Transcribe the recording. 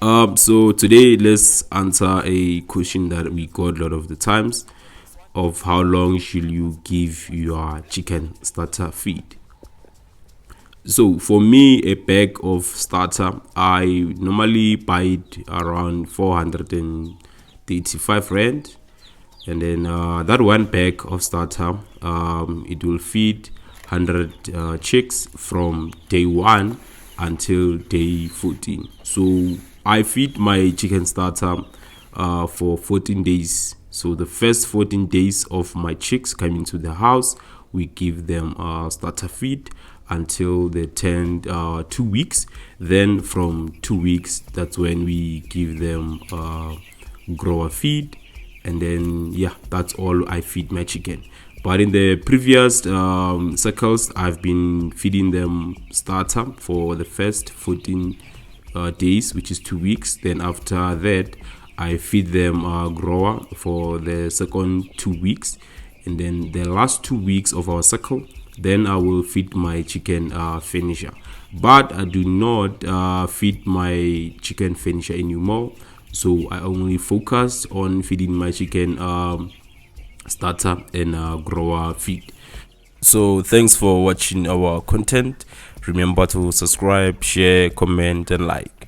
So today let's answer a question that we got a lot of the times of how long should you give your chicken starter feed. So for me, a bag of starter, I normally buy it around 435 rand, and then that one bag of starter, it will feed 100 chicks from day 1 until day 14. So I feed my chicken starter for 14 days. So the first 14 days of my chicks come into the house, we give them starter feed until they turn 2 weeks. Then from 2 weeks, that's when we give them grower feed, and then that's all I feed my chicken. But in the previous cycles, I've been feeding them starter for the first 14 days, which is 2 weeks. Then after that, I feed them grower for the second 2 weeks, and then the last 2 weeks of our cycle, then I will feed my chicken finisher. But I do not feed my chicken finisher anymore, so I only focus on feeding my chicken starter and grower feed. So thanks for watching our content. Remember to subscribe, share, comment and like.